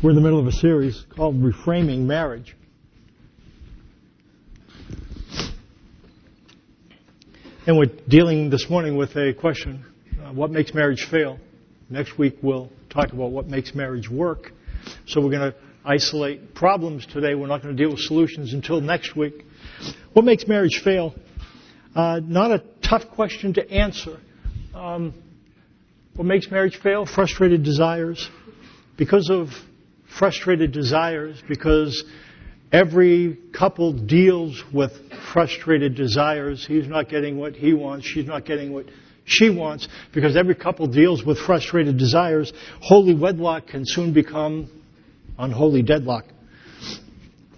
We're in the middle of a series called Reframing Marriage. And we're dealing this morning with a question, what makes marriage fail? Next week we'll talk about what makes marriage work. So we're going to isolate problems today. We're not going to deal with solutions until next week. What makes marriage fail? Not a tough question to answer. What makes marriage fail? Frustrated desires. Because of frustrated desires, because every couple deals with frustrated desires. He's not getting what he wants. She's not getting what she wants. Because every couple deals with frustrated desires, holy wedlock can soon become unholy deadlock.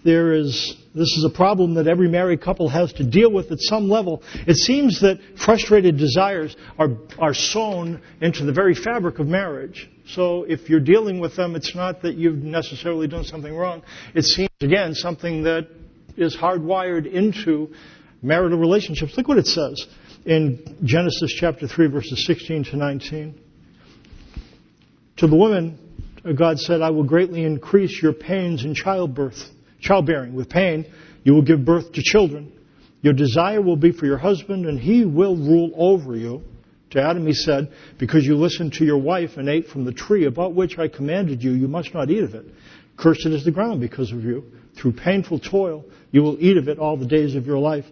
This is a problem that every married couple has to deal with at some level. It seems that frustrated desires are sewn into the very fabric of marriage. So if you're dealing with them, it's not that you've necessarily done something wrong. It seems, again, something that is hardwired into marital relationships. Look what it says in Genesis chapter 3, verses 16 to 19. To the woman, God said, I will greatly increase your pains in childbearing. With pain, you will give birth to children. Your desire will be for your husband, and he will rule over you. To Adam he said, because you listened to your wife and ate from the tree about which I commanded you, you must not eat of it. Cursed is the ground because of you. Through painful toil, you will eat of it all the days of your life.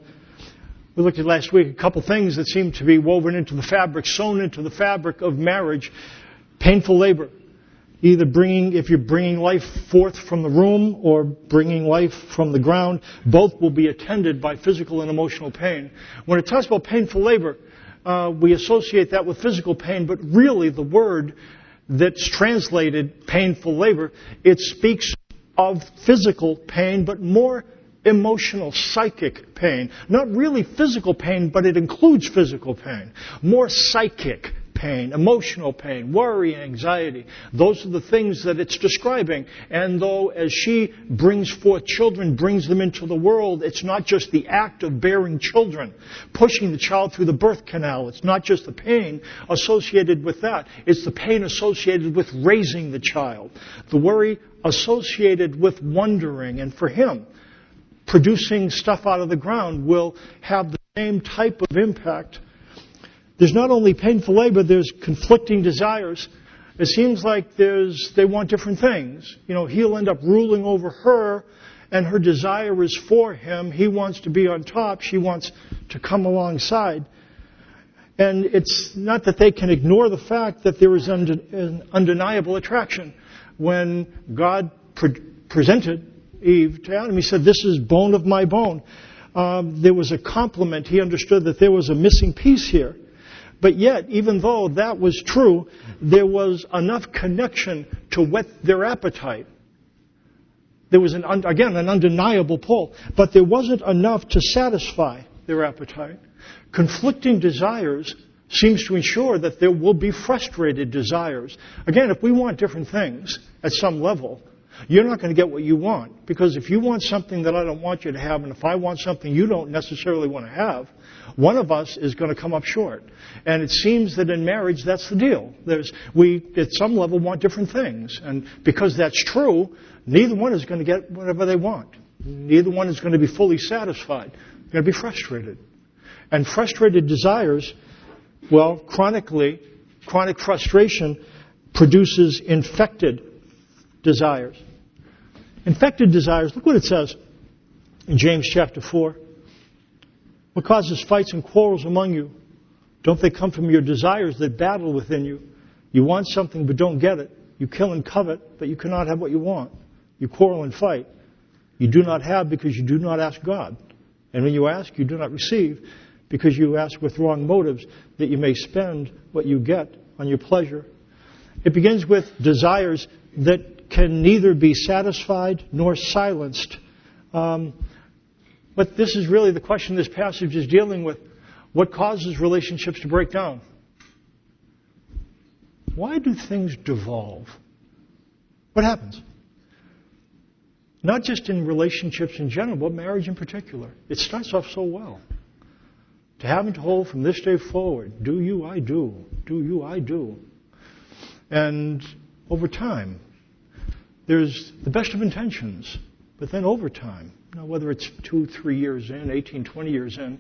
We looked at last week a couple things that seem to be woven into the fabric, sewn into the fabric of marriage. Painful labor. Either if you're bringing life forth from the womb or bringing life from the ground, both will be attended by physical and emotional pain. When it talks about painful labor, we associate that with physical pain, but really the word that's translated painful labor, it speaks of physical pain, but more emotional, psychic pain. Not really physical pain, but it includes physical pain. More psychic pain, emotional pain, worry, anxiety. Those are the things that it's describing. And though as she brings forth children, brings them into the world, it's not just the act of bearing children, pushing the child through the birth canal. It's not just the pain associated with that. It's the pain associated with raising the child. The worry associated with wondering. And for him, producing stuff out of the ground will have the same type of impact. There's not only painful labor, there's conflicting desires. It seems like they want different things. He'll end up ruling over her, and her desire is for him. He wants to be on top. She wants to come alongside. And it's not that they can ignore the fact that there is an undeniable attraction. When God presented Eve to Adam, he said, this is bone of my bone. There was a compliment. He understood that there was a missing piece here. But yet, even though that was true, there was enough connection to whet their appetite. There was, an undeniable pull. But there wasn't enough to satisfy their appetite. Conflicting desires seems to ensure that there will be frustrated desires. Again, if we want different things at some level, you're not going to get what you want. Because if you want something that I don't want you to have, and if I want something you don't necessarily want to have, one of us is going to come up short. And it seems that in marriage, that's the deal. We, at some level, want different things. And because that's true, neither one is going to get whatever they want. Neither one is going to be fully satisfied. They're going to be frustrated. And frustrated desires, chronic frustration produces infected desires. Infected desires, look what it says in James chapter 4. What causes fights and quarrels among you? Don't they come from your desires that battle within you? You want something but don't get it. You kill and covet, but you cannot have what you want. You quarrel and fight. You do not have because you do not ask God. And when you ask, you do not receive because you ask with wrong motives, that you may spend what you get on your pleasure. It begins with desires that can neither be satisfied nor silenced. But this is really the question this passage is dealing with. What causes relationships to break down? Why do things devolve? What happens? Not just in relationships in general, but marriage in particular. It starts off so well. To have and to hold from this day forward. Do you, I do. Do you, I do. And over time, there's the best of intentions, but then over time, whether it's 2, 3 years in, 18, 20 years in,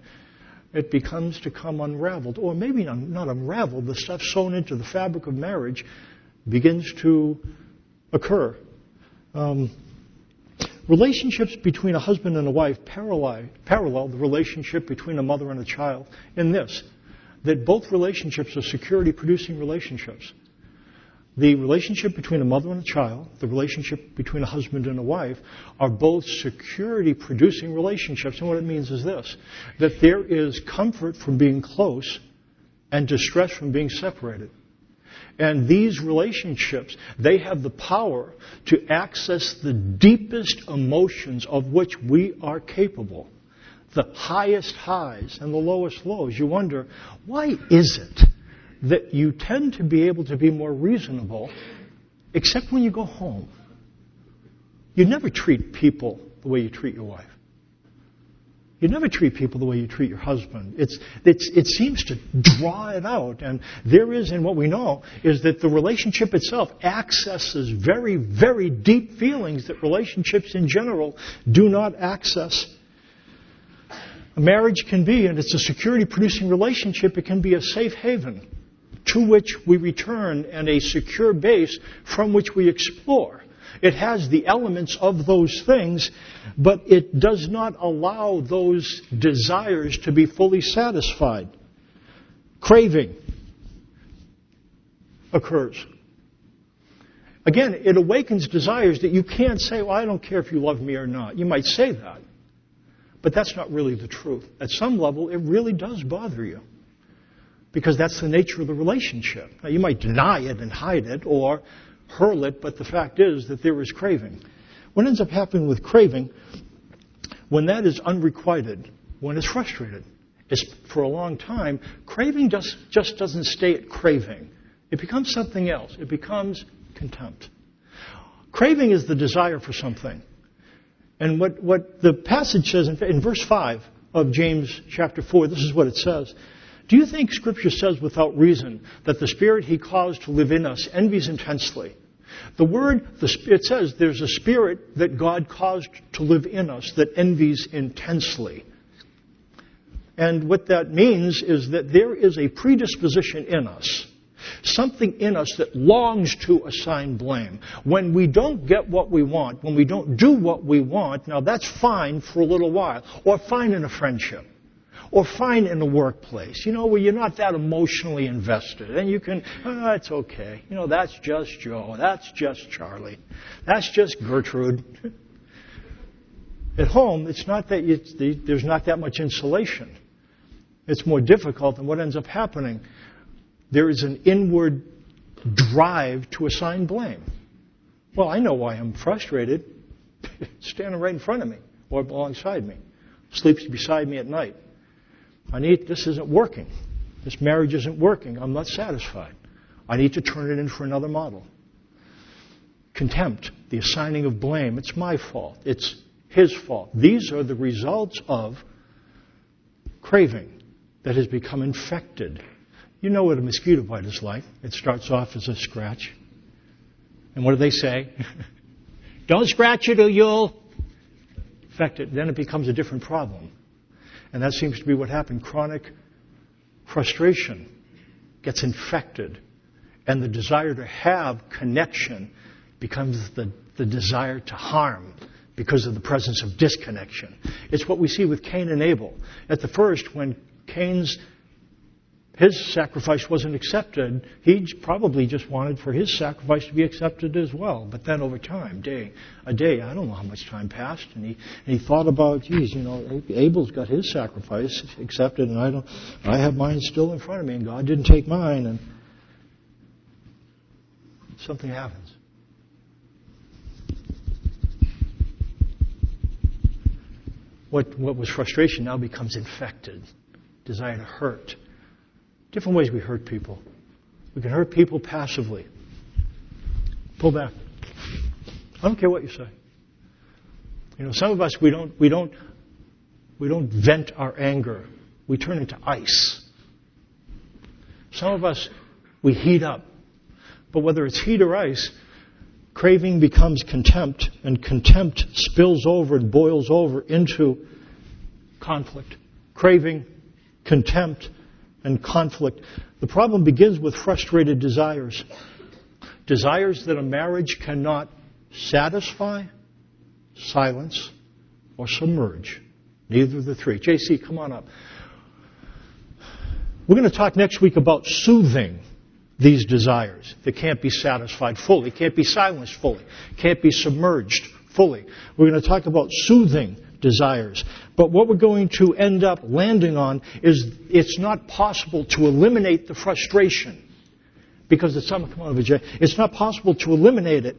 it becomes to come unraveled. Or maybe not unraveled, the stuff sewn into the fabric of marriage begins to occur. Relationships between a husband and a wife parallel the relationship between a mother and a child in this, that both relationships are security-producing relationships. The relationship between a mother and a child, the relationship between a husband and a wife, are both security-producing relationships. And what it means is this, that there is comfort from being close and distress from being separated. And these relationships, they have the power to access the deepest emotions of which we are capable. The highest highs and the lowest lows. You wonder, why is it that you tend to be able to be more reasonable, except when you go home? You never treat people the way you treat your wife. You never treat people the way you treat your husband. It seems to draw it out. And there is, and what we know, is that the relationship itself accesses very, very deep feelings that relationships in general do not access. A marriage can be, and it's a security-producing relationship, it can be a safe haven to which we return and a secure base from which we explore. It has the elements of those things, but it does not allow those desires to be fully satisfied. Craving occurs. Again, it awakens desires that you can't say, well, I don't care if you love me or not. You might say that, but that's not really the truth. At some level, it really does bother you, because that's the nature of the relationship. Now, you might deny it and hide it or hurl it, but the fact is that there is craving. What ends up happening with craving, when that is unrequited, when it's frustrated, is for a long time, craving just doesn't stay at craving. It becomes something else. It becomes contempt. Craving is the desire for something. And what the passage says in verse 5 of James chapter 4, this is what it says. Do you think Scripture says without reason that the Spirit He caused to live in us envies intensely? It says there's a Spirit that God caused to live in us that envies intensely. And what that means is that there is a predisposition in us, something in us that longs to assign blame. When we don't get what we want, when we don't do what we want, now that's fine for a little while, or fine in a friendship. Or fine in the workplace, where you're not that emotionally invested. And you can, it's okay. That's just Joe. That's just Charlie. That's just Gertrude. At home, it's not that there's not that much insulation. It's more difficult, and what ends up happening, there is an inward drive to assign blame. Well, I know why I'm frustrated. Standing right in front of me or alongside me. Sleeps beside me at night. This isn't working. This marriage isn't working. I'm not satisfied. I need to turn it in for another model. Contempt, the assigning of blame. It's my fault. It's his fault. These are the results of craving that has become infected. You know what a mosquito bite is like. It starts off as a scratch. And what do they say? Don't scratch it or you'll infect it. Then it becomes a different problem. And that seems to be what happened. Chronic frustration gets infected. And the desire to have connection becomes the desire to harm because of the presence of disconnection. It's what we see with Cain and Abel. At the first, when his sacrifice wasn't accepted, he probably just wanted for his sacrifice to be accepted as well. But then over time, I don't know how much time passed, and he thought about, Abel's got his sacrifice accepted, and I have mine still in front of me, and God didn't take mine, and something happens. What was frustration now becomes infected, desire to hurt. Different ways we hurt people. We can hurt people passively. Pull back. I don't care what you say. Some of us we don't vent our anger. We turn into ice. Some of us we heat up. But whether it's heat or ice, craving becomes contempt, and contempt spills over and boils over into conflict. Craving, contempt, and conflict. The problem begins with frustrated desires. Desires that a marriage cannot satisfy, silence, or submerge. Neither of the three. JC, come on up. We're going to talk next week about soothing these desires that can't be satisfied fully, can't be silenced fully, can't be submerged fully. We're going to talk about soothing desires. But what we're going to end up landing on is it's not possible to eliminate the frustration because it's come on, Vijay. It's not possible to eliminate it.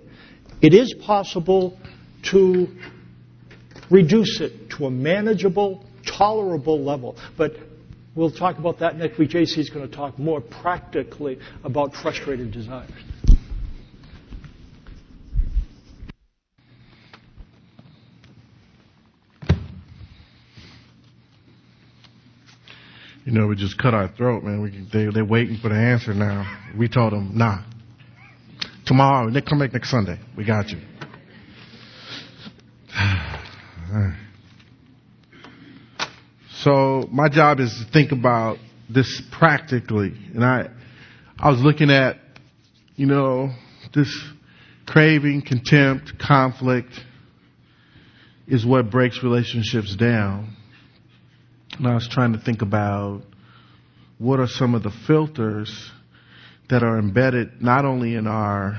It is possible to reduce it to a manageable, tolerable level. But we'll talk about that next week. JC is going to talk more practically about frustrated desires. You know, we just cut our throat, man. They're waiting for the answer now. We told them, nah. Tomorrow, they come back next Sunday. We got you. So my job is to think about this practically. And I was looking at, you know, this craving, contempt, conflict is what breaks relationships down. And I was trying to think about what are some of the filters that are embedded not only in our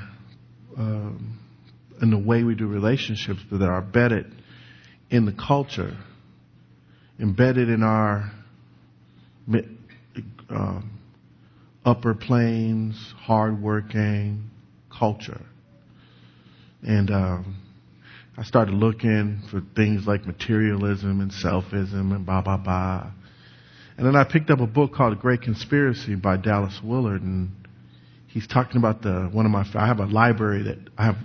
in the way we do relationships, but that are embedded in the culture, embedded in our upper plains, hardworking culture. And I started looking for things like materialism and selfism and blah, blah, blah. And then I picked up a book called The Great Conspiracy by Dallas Willard, and he's talking about I have a library that I have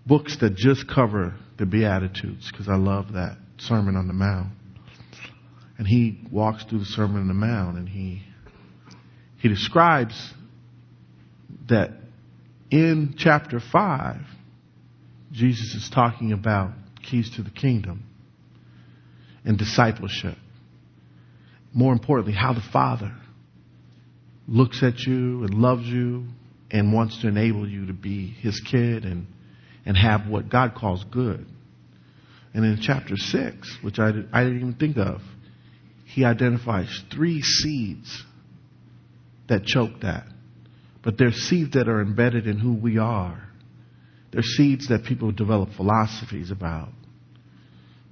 books that just cover the Beatitudes because I love that Sermon on the Mount. And he walks through the Sermon on the Mount, and he describes that in chapter 5, Jesus is talking about keys to the kingdom and discipleship. More importantly, how the Father looks at you and loves you and wants to enable you to be his kid and have what God calls good. And in chapter 6, which I didn't even think of, he identifies 3 seeds that choke that. But they're seeds that are embedded in who we are. They're seeds that people develop philosophies about,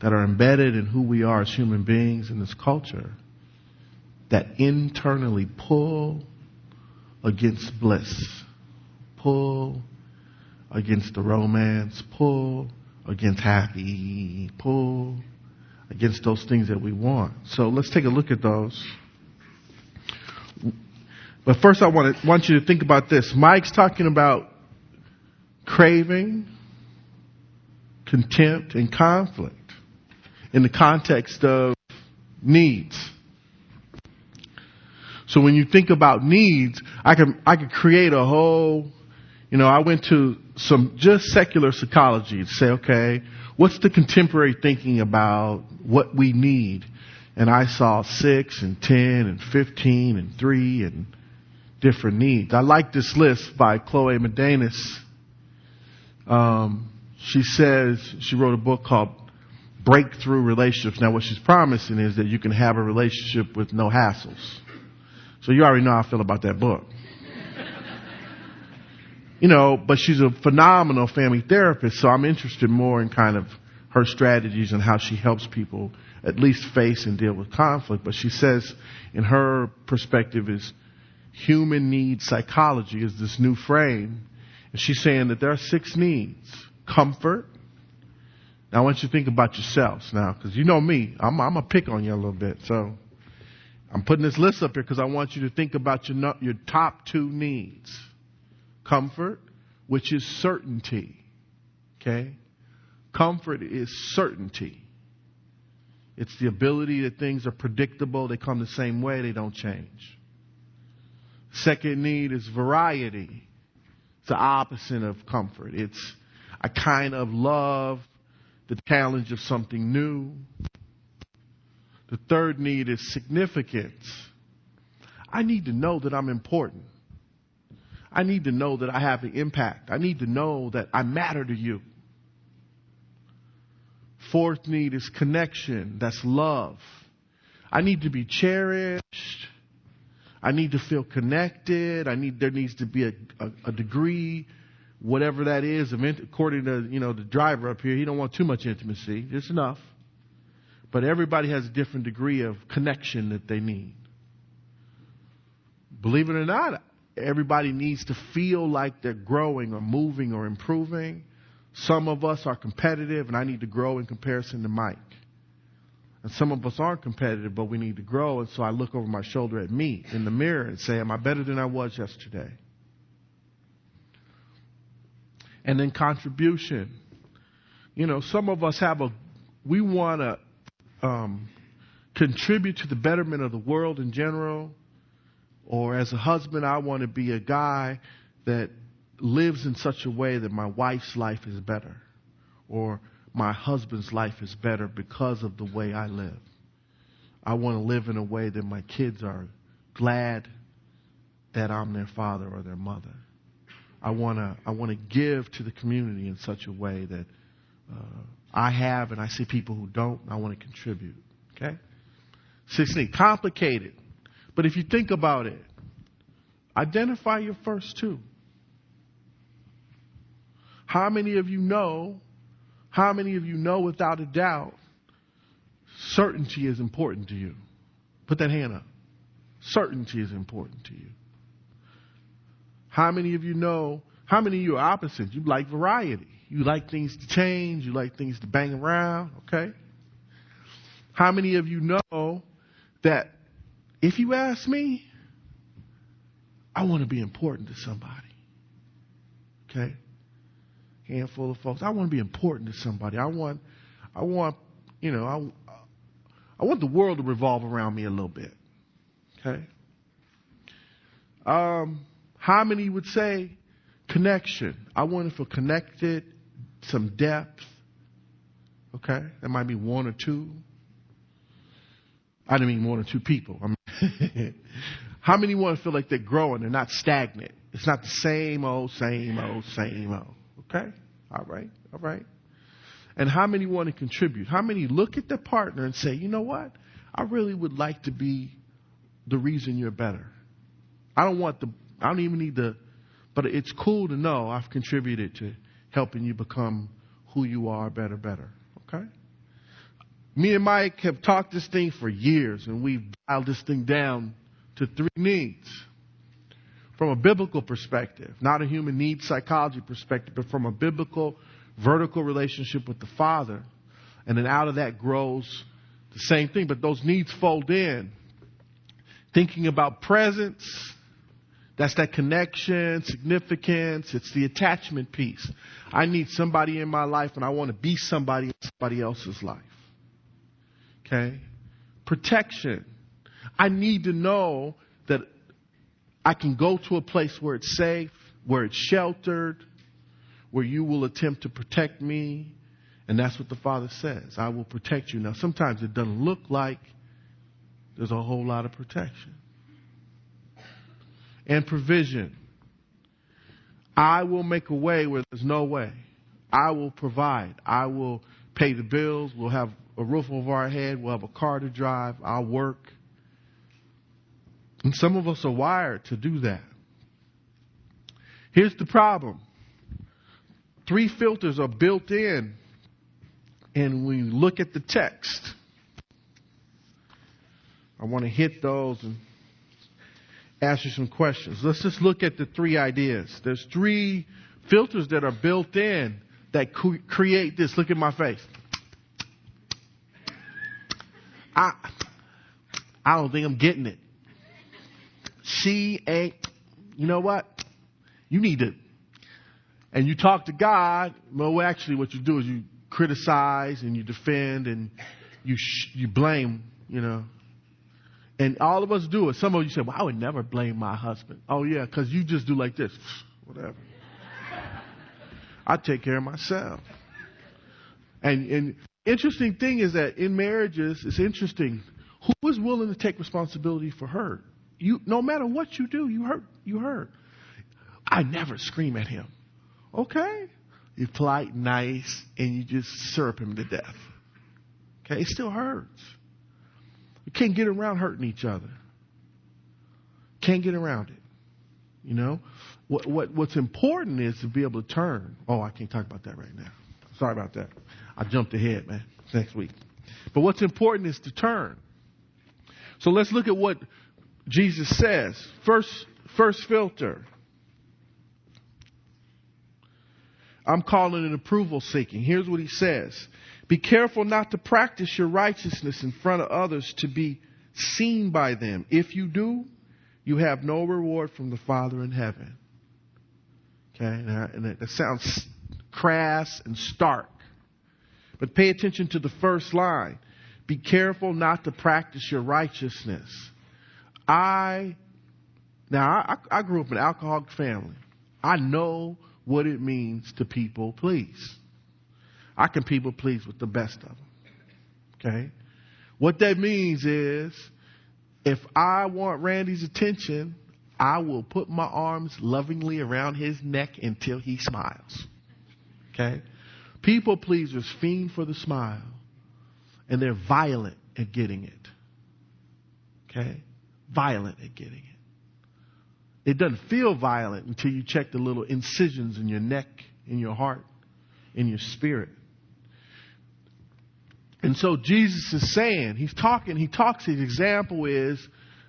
that are embedded in who we are as human beings in this culture, that internally pull against bliss, pull against the romance, pull against happy, pull against those things that we want. So let's take a look at those. But first I want you to think about this. Mike's talking about craving, contempt, and conflict in the context of needs. So when you think about needs, I could create a whole, I went to some just secular psychology to say, okay, what's the contemporary thinking about what we need? And I saw 6 and 10 and 15 and 3 and different needs. I like this list by Chloe Medanis. She says she wrote a book called Breakthrough Relationships. Now what she's promising is that you can have a relationship with no hassles. So you already know how I feel about that book. But she's a phenomenal family therapist, so I'm interested more in kind of her strategies and how she helps people at least face and deal with conflict. But she says in her perspective is human need psychology is this new frame. And she's saying that there are 6 needs. Comfort. Now I want you to think about yourselves now, because you know me, I'm going to pick on you a little bit. So I'm putting this list up here because I want you to think about your top 2 needs. Comfort, which is certainty. Okay? Comfort is certainty. It's the ability that things are predictable. They come the same way. They don't change. Second need is variety. It's the opposite of comfort. It's I kind of love the challenge of something new. The third need is significance. I need to know that I'm important. I need to know that I have an impact. I need to know that I matter to you. Fourth need is connection. That's love. I need to be cherished. I need to feel connected. There needs to be a degree, whatever that is. According to, the driver up here, he don't want too much intimacy, just enough. But everybody has a different degree of connection that they need. Believe it or not, everybody needs to feel like they're growing or moving or improving. Some of us are competitive, and I need to grow in comparison to Mike. And some of us aren't competitive, but we need to grow. And so I look over my shoulder at me in the mirror and say, am I better than I was yesterday? And then contribution. Some of us we want to contribute to the betterment of the world in general. Or as a husband, I want to be a guy that lives in such a way that my wife's life is better. Or my husband's life is better because of the way I live. I want to live in a way that my kids are glad that I'm their father or their mother. I want to give to the community in such a way that I have, and I see people who don't. I want to contribute. Okay? 16, complicated. But if you think about it, identify your first two. How many of you know without a doubt, certainty is important to you? Put that hand up. Certainty is important to you. How many of you are opposites? You like variety. You like things to change. You like things to bang around. Okay? How many of you know that if you ask me, I want to be important to somebody? Okay? Handful of folks. I want to be important to somebody. I want the world to revolve around me a little bit. Okay? How many would say connection? I want to feel connected, some depth. Okay? That might be one or two. I didn't mean one or two people. How many want to feel like they're growing? They're not stagnant. It's not the same old. Okay? All right. And how many want to contribute? How many look at their partner and say, you know what? I really would like to be the reason you're better. I don't even need but it's cool to know I've contributed to helping you become who you are better. Okay? Me and Mike have talked this thing for years, and we've dialed this thing down to 3 needs. From a biblical perspective, not a human needs psychology perspective, but from a biblical, vertical relationship with the Father. And then out of that grows the same thing, but those needs fold in. Thinking about presence, that's that connection, significance, it's the attachment piece. I need somebody in my life, and I want to be somebody in somebody else's life. Okay? Protection. I need to know that I can go to a place where it's safe, where it's sheltered, where you will attempt to protect me. And that's what the Father says. I will protect you. Now, sometimes it doesn't look like there's a whole lot of protection. And provision. I will make a way where there's no way. I will provide. I will pay the bills. We'll have a roof over our head. We'll have a car to drive. I'll work. And some of us are wired to do that. Here's the problem. 3 filters are built in. And when you look at the text, I want to hit those and ask you some questions. Let's just look at the 3 ideas. There's 3 filters that are built in that create this. Look at my face. I don't think I'm getting it. She ain't. You know what? You need to. And you talk to God. Well, actually, what you do is you criticize and you defend and you blame, And all of us do it. Some of you say, well, I would never blame my husband. Oh, yeah, because you just do like this. Whatever. I take care of myself. And interesting thing is that in marriages, it's interesting. Who is willing to take responsibility for hurt? You, no matter what you do, you hurt. You hurt. I never scream at him. Okay, you're polite, nice, and you just syrup him to death. Okay, it still hurts. You can't get around hurting each other. Can't get around it. You know, what's important is to be able to turn. Oh, I can't talk about that right now. Sorry about that. I jumped ahead, man. Next week. But what's important is to turn. So let's look at what Jesus says. First filter. I'm calling it approval seeking. Here's what he says. Be careful not to practice your righteousness in front of others to be seen by them. If you do, you have no reward from the Father in heaven. Okay, and that sounds crass and stark. But pay attention to the first line. Be careful not to practice your righteousness. I grew up in an alcoholic family. I know what it means to people please. I can people please with the best of them. Okay? What that means is if I want Randy's attention, I will put my arms lovingly around his neck until he smiles. Okay? People pleasers fiend for the smile, and they're violent at getting it. Okay? Violent at getting it. It doesn't feel violent until you check the little incisions in your neck, in your heart, in your spirit. And so Jesus is saying, his example is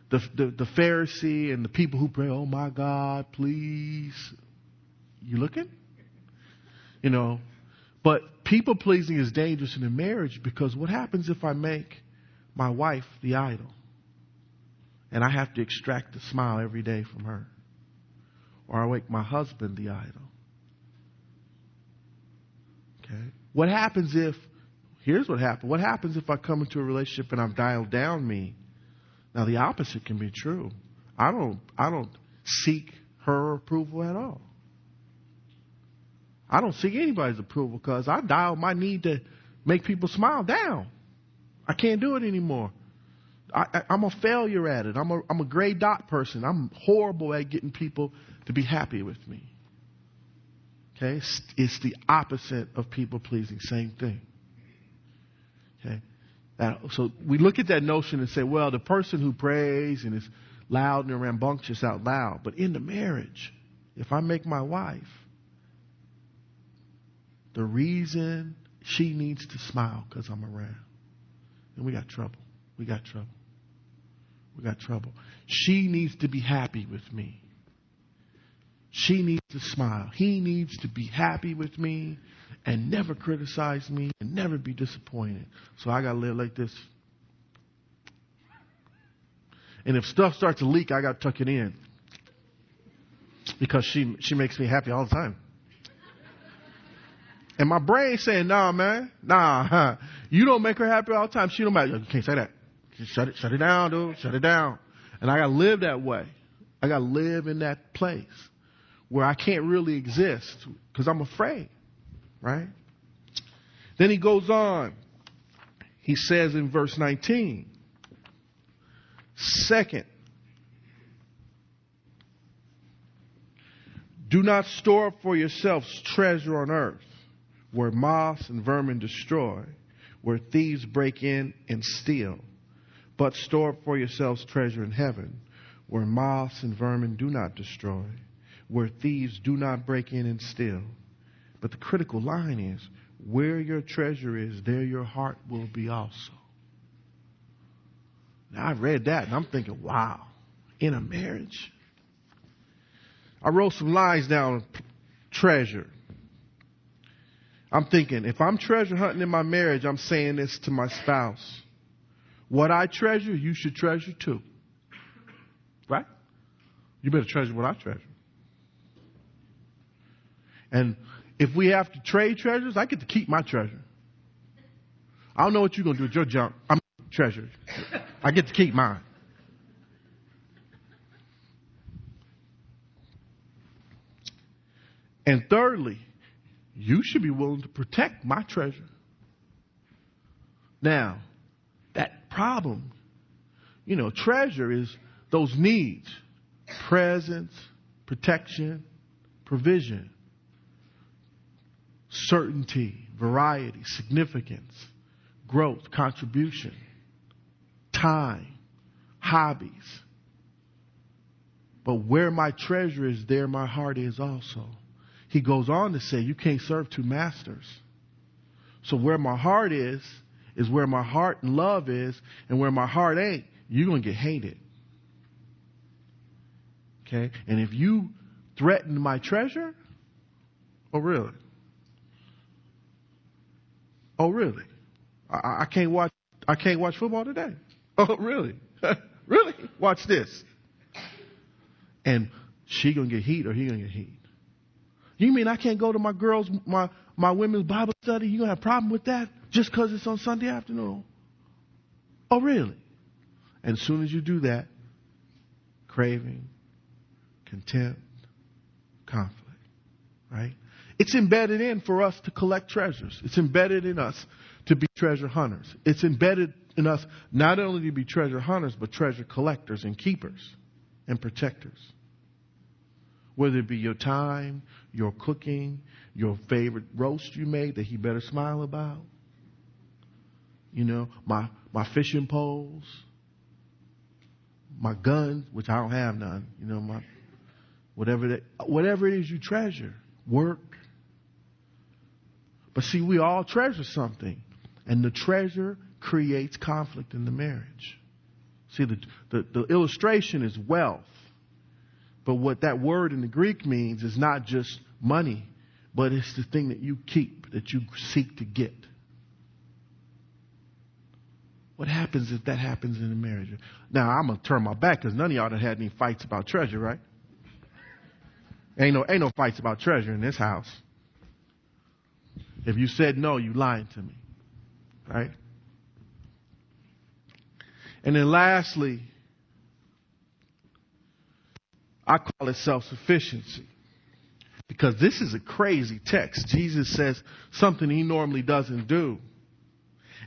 the Pharisee and the people who pray, oh my God, please. You looking? You know, but people pleasing is dangerous in a marriage because what happens if I make my wife the idol? And I have to extract a smile every day from her. Or I make my husband the idol. Okay. What happens if, here's what happens. What happens if I come into a relationship and I've dialed down me? Now the opposite can be true. I don't seek her approval at all. I don't seek anybody's approval because I dialed my need to make people smile down. I can't do it anymore. I'm a failure at it. I'm a gray dot person. I'm horrible at getting people to be happy with me. Okay? It's the opposite of people pleasing. Same thing. Okay? So we look at that notion and say, well, the person who prays and is loud and rambunctious out loud. But in the marriage, if I make my wife the reason she needs to smile because I'm around, then we got trouble. We got trouble. We got trouble. She needs to be happy with me. She needs to smile. He needs to be happy with me and never criticize me and never be disappointed. So I got to live like this. And if stuff starts to leak, I got to tuck it in. Because she makes me happy all the time. And my brain's saying, nah, man. Nah, you don't make her happy all the time. She don't matter. You can't say that. Just shut it down, dude. Shut it down. And I got to live that way. I got to live in that place where I can't really exist because I'm afraid. Right? Then he goes on. He says in verse 19, second, do not store up for yourselves treasure on earth where moths and vermin destroy, where thieves break in and steal. But store up for yourselves treasure in heaven, where moths and vermin do not destroy, where thieves do not break in and steal. But the critical line is, where your treasure is, there your heart will be also. Now, I read that and I'm thinking, wow, in a marriage? I wrote some lines down, treasure. I'm thinking, if I'm treasure hunting in my marriage, I'm saying this to my spouse. What I treasure, you should treasure too. Right? You better treasure what I treasure. And if we have to trade treasures, I get to keep my treasure. I don't know what you're going to do with your junk. I'm treasure. I get to keep mine. And thirdly, you should be willing to protect my treasure. Now, that problem, treasure is those needs: presence, protection, provision, certainty, variety, significance, growth, contribution, time, hobbies. But where my treasure is, there my heart is also. He goes on to say, you can't serve two masters. So where my heart is where my heart and love is, and where my heart ain't, you're going to get hated. Okay? And if you threaten my treasure, oh really? Oh really? I can't watch football today. Oh really? Really? Watch this. And she gonna get heat or he gonna get heat. You mean I can't go to my women's Bible study? You gonna have a problem with that just because it's on Sunday afternoon? Oh really? And as soon as you do that, craving, contempt, conflict, right? It's embedded in for us to collect treasures. It's embedded in us to be treasure hunters. It's embedded in us not only to be treasure hunters, but treasure collectors and keepers and protectors. Whether it be your time, your cooking, your favorite roast you made that he better smile about. My fishing poles, my guns, which I don't have none. My whatever it is you treasure, work. But see, we all treasure something, and the treasure creates conflict in the marriage. See, the illustration is wealth. But what that word in the Greek means is not just money, but it's the thing that you keep, that you seek to get. What happens if that happens in a marriage? Now, I'm going to turn my back because none of y'all have had any fights about treasure, right? Ain't no fights about treasure in this house. If you said no, you lying to me, right? And then lastly, I call it self-sufficiency. Because this is a crazy text. Jesus says something he normally doesn't do.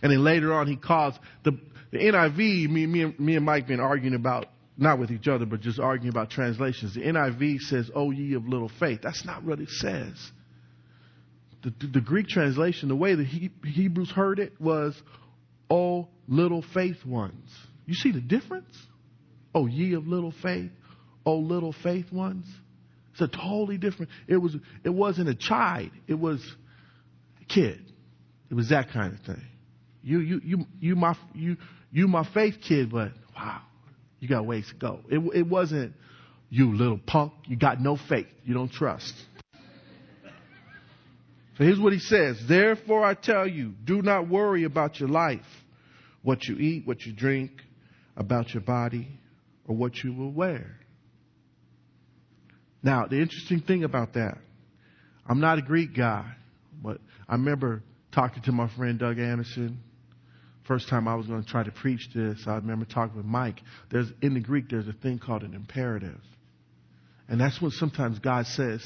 And then later on he calls the NIV, me and Mike been arguing about, not with each other, but just arguing about translations. The NIV says, "O ye of little faith." That's not what it says. The Greek translation, the way the Hebrews heard it was, "O little faith ones." You see the difference? "O ye of little faith." "O little faith ones." It's a totally different. It wasn't a child. It was a kid. It was that kind of thing. You my faith kid, but wow, you got ways to go. It wasn't you little punk. You got no faith. You don't trust. So here's what he says. "Therefore I tell you, do not worry about your life, what you eat, what you drink, about your body, or what you will wear." Now, the interesting thing about that, I'm not a Greek guy, but I remember talking to my friend Doug Anderson. First time I was going to try to preach this, I remember talking with Mike. In the Greek, there's a thing called an imperative. And that's when sometimes God says,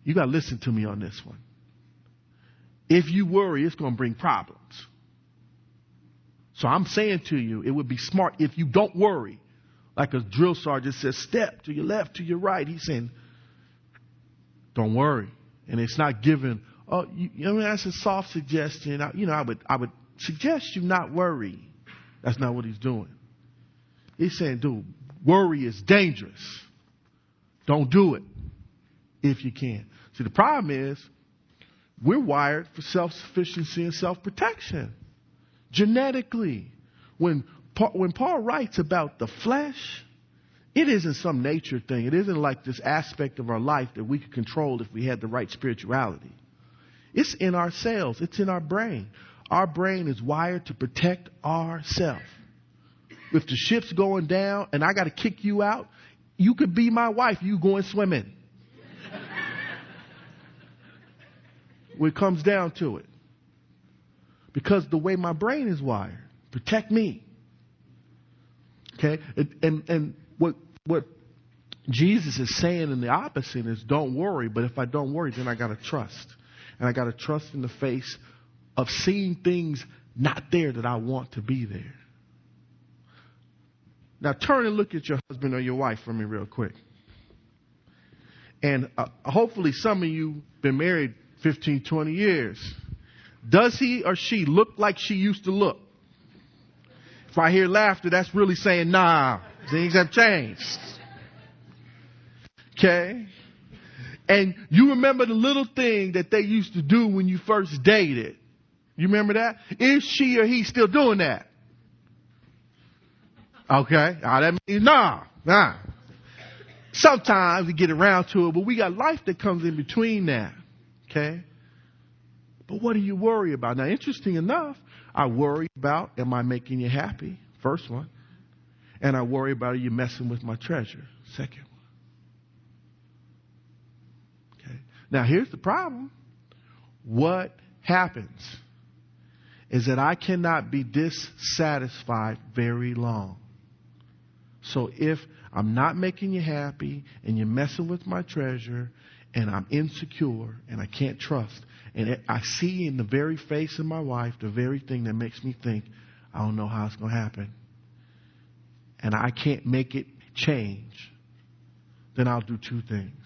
you got to listen to me on this one. If you worry, it's going to bring problems. So I'm saying to you, it would be smart if you don't worry. Like a drill sergeant says, step to your left, to your right. He's saying, don't worry. And it's not given, that's a soft suggestion. I would suggest you not worry. That's not what he's doing. He's saying, dude, worry is dangerous. Don't do it if you can. See, the problem is we're wired for self-sufficiency and self-protection. Genetically, when Paul writes about the flesh, it isn't some nature thing. It isn't like this aspect of our life that we could control if we had the right spirituality. It's in our cells. It's in our brain. Our brain is wired to protect ourselves. If the ship's going down and I got to kick you out, you could be my wife. You going swimming. When it comes down to it. Because the way my brain is wired, protect me. Okay, and what Jesus is saying in the opposite is don't worry, but if I don't worry, then I got to trust. And I got to trust in the face of seeing things not there that I want to be there. Now turn and look at your husband or your wife for me real quick. And hopefully some of you been married 15, 20 years. Does he or she look like she used to look? If I hear laughter, that's really saying, nah, things have changed. Okay? And you remember the little thing that they used to do when you first dated. You remember that? Is she or he still doing that? Okay. That means nah. Sometimes we get around to it, but we got life that comes in between that. Okay. But what do you worry about? Now, interesting enough, I worry about, am I making you happy? First one. And I worry about, are you messing with my treasure? Second one. Okay. Now, here's the problem. What happens is that I cannot be dissatisfied very long. So if I'm not making you happy and you're messing with my treasure and I'm insecure and I can't trust, and I see in the very face of my wife the very thing that makes me think, I don't know how it's going to happen, and I can't make it change, then I'll do two things.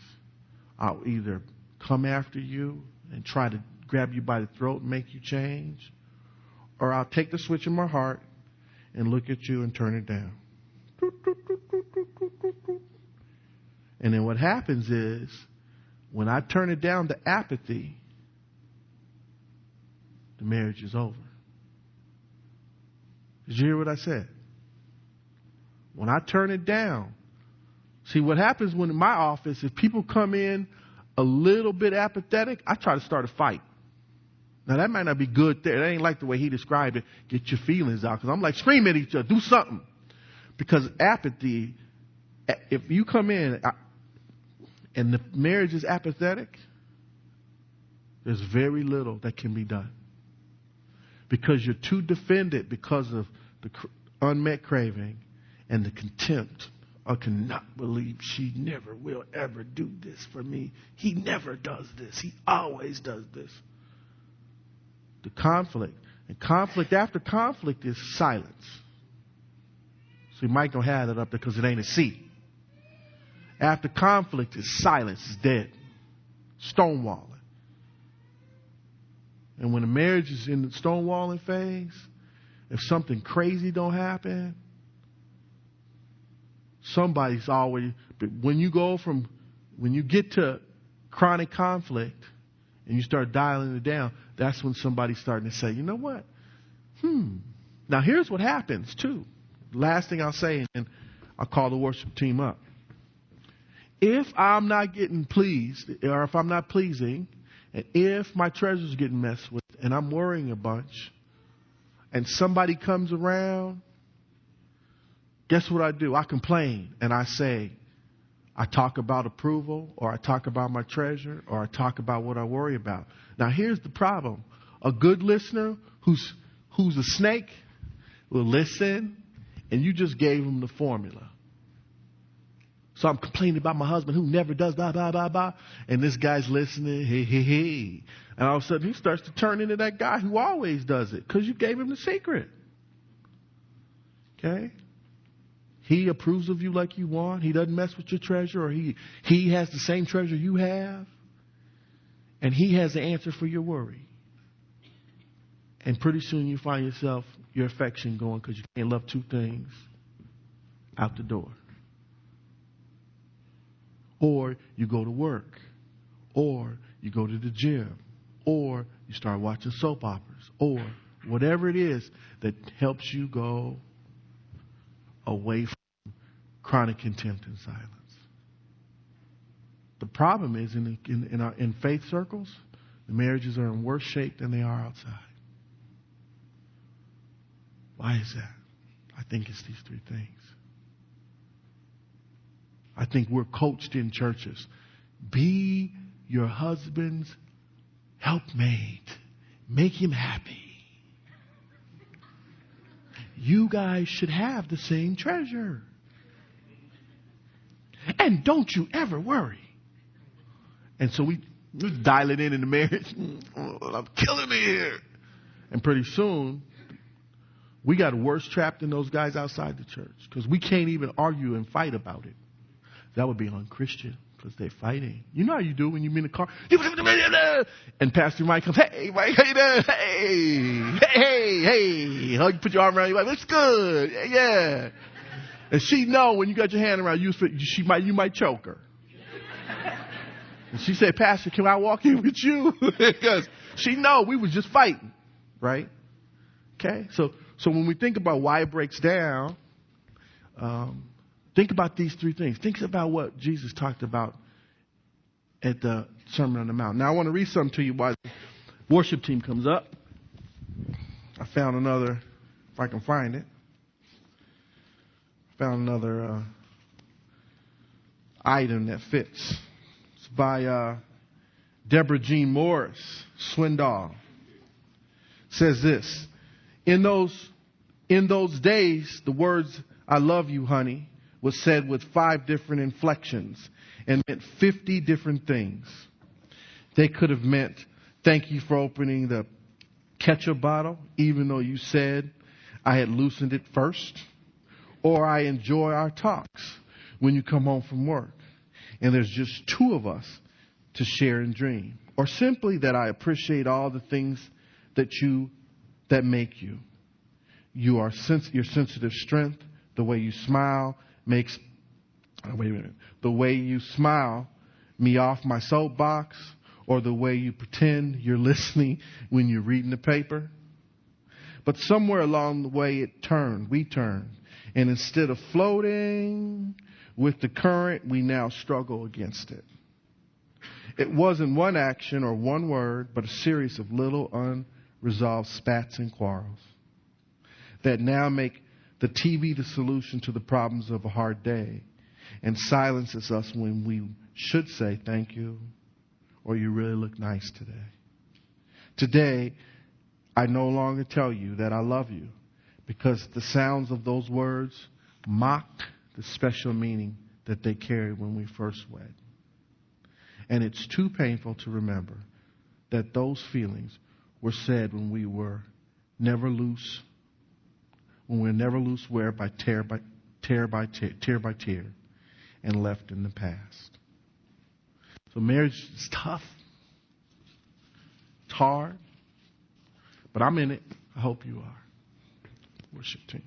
I'll either come after you and try to grab you by the throat and make you change, or I'll take the switch in my heart and look at you and turn it down. And then what happens is, when I turn it down to apathy, the marriage is over. Did you hear what I said? When I turn it down, see what happens when in my office, if people come in a little bit apathetic, I try to start a fight. Now that might not be good there. That ain't like the way he described it. Get your feelings out. Because I'm like, scream at each other. Do something. Because apathy, if you come in and the marriage is apathetic, there's very little that can be done. Because you're too defended because of the unmet craving and the contempt. I cannot believe she never will ever do this for me. He never does this. He always does this. The conflict. And conflict after conflict is silence. See, Mike don't have that up there because it ain't a seat. After conflict is silence, is dead. Stonewalling. And when the marriage is in the stonewalling phase, if something crazy don't happen, somebody's always, when you get to chronic conflict and you start dialing it down, that's when somebody's starting to say, you know what? Now here's what happens too. Last thing I'll say, and I'll call the worship team up. If I'm not getting pleased, or if I'm not pleasing, and if my treasure's getting messed with, and I'm worrying a bunch, and somebody comes around, guess what I do? I complain, and I say, I talk about approval, or I talk about my treasure, or I talk about what I worry about. Now here's the problem. A good listener who's a snake will listen, and you just gave him the formula. So I'm complaining about my husband who never does blah, blah, blah, blah. And this guy's listening, hey. And all of a sudden he starts to turn into that guy who always does it because you gave him the secret. Okay? He approves of you like you want. He doesn't mess with your treasure, or he has the same treasure you have. And he has the answer for your worry. And pretty soon you find yourself, your affection going because you can't love two things out the door. Or you go to work, or you go to the gym, or you start watching soap operas, or whatever it is that helps you go away from chronic contempt and silence. The problem is in faith circles, the marriages are in worse shape than they are outside. Why is that? I think it's these three things. I think we're coached in churches. Be your husband's helpmate. Make him happy. You guys should have the same treasure. And don't you ever worry. And so we dial it in the marriage. I'm killing me here. And pretty soon, we got worse trapped than those guys outside the church because we can't even argue and fight about it. That would be unchristian because they're fighting. You know how you do when you're in the car. And Pastor Mike comes, hey, Mike, how you doing? Hey. How you put your arm around your wife? It's good. Yeah. And she know when you got your hand around you, you might choke her. And she said, Pastor, can I walk in with you? Because she know we was just fighting, right? Okay? So when we think about why it breaks down, think about these three things. Think about what Jesus talked about at the Sermon on the Mount. Now, I want to read something to you while the worship team comes up. I found another, if I can find it. Found another item that fits. It's by Deborah Jean Morris, Swindoll. It says this: In those days, the words "I love you, honey" was said with 5 different inflections and meant 50 different things. They could have meant thank you for opening the ketchup bottle, even though you said I had loosened it first. Or I enjoy our talks when you come home from work and there's just 2 of us to share and dream. Or simply that I appreciate all the things that make you. Your sensitive strength, the way you smile makes, the way you smile me off my soapbox, or the way you pretend you're listening when you're reading the paper. But somewhere along the way we turned. And instead of floating with the current, we now struggle against it. It wasn't one action or one word, but a series of little unresolved spats and quarrels that now make the TV the solution to the problems of a hard day and silences us when we should say thank you or you really look nice today. Today, I no longer tell you that I love you, because the sounds of those words mock the special meaning that they carried when we first wed. And it's too painful to remember that those feelings were said when we were never loose, wear by tear by tear, and left in the past. So marriage is tough. It's hard. But I'm in it. I hope you are. Worship team.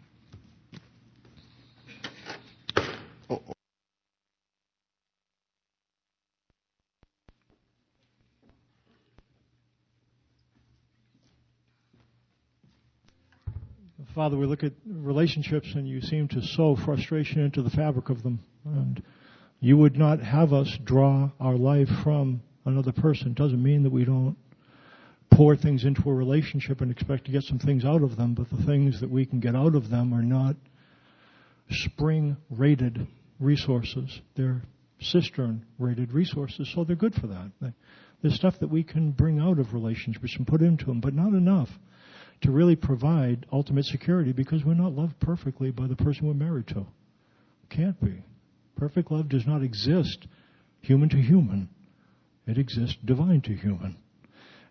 Father, we look at relationships and you seem to sow frustration into the fabric of them. And you would not have us draw our life from another person. Doesn't mean that we don't pour things into a relationship and expect to get some things out of them, but the things that we can get out of them are not spring-rated resources. They're cistern-rated resources, so they're good for that. There's stuff that we can bring out of relationships and put into them, but not enough to really provide ultimate security, because we're not loved perfectly by the person we're married to. Can't be. Perfect love does not exist human to human. It exists divine to human.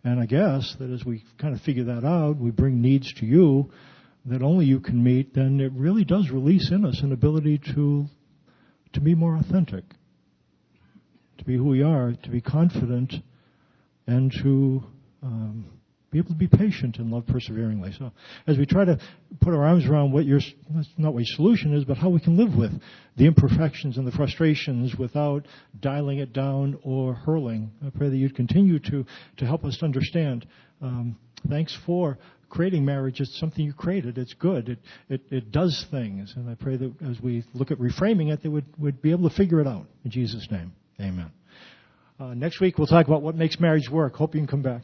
And I guess that as we kind of figure that out, we bring needs to you that only you can meet, then it really does release in us an ability to be more authentic, to be who we are, to be confident, and to be able to be patient and love perseveringly. So as we try to put our arms around that's not what your solution is, but how we can live with the imperfections and the frustrations without dialing it down or hurling, I pray that you'd continue to help us to understand. Thanks for creating marriage. It's something you created. It's good. It does things. And I pray that as we look at reframing it, they would be able to figure it out. In Jesus' name, amen. Next week we'll talk about what makes marriage work. Hope you can come back.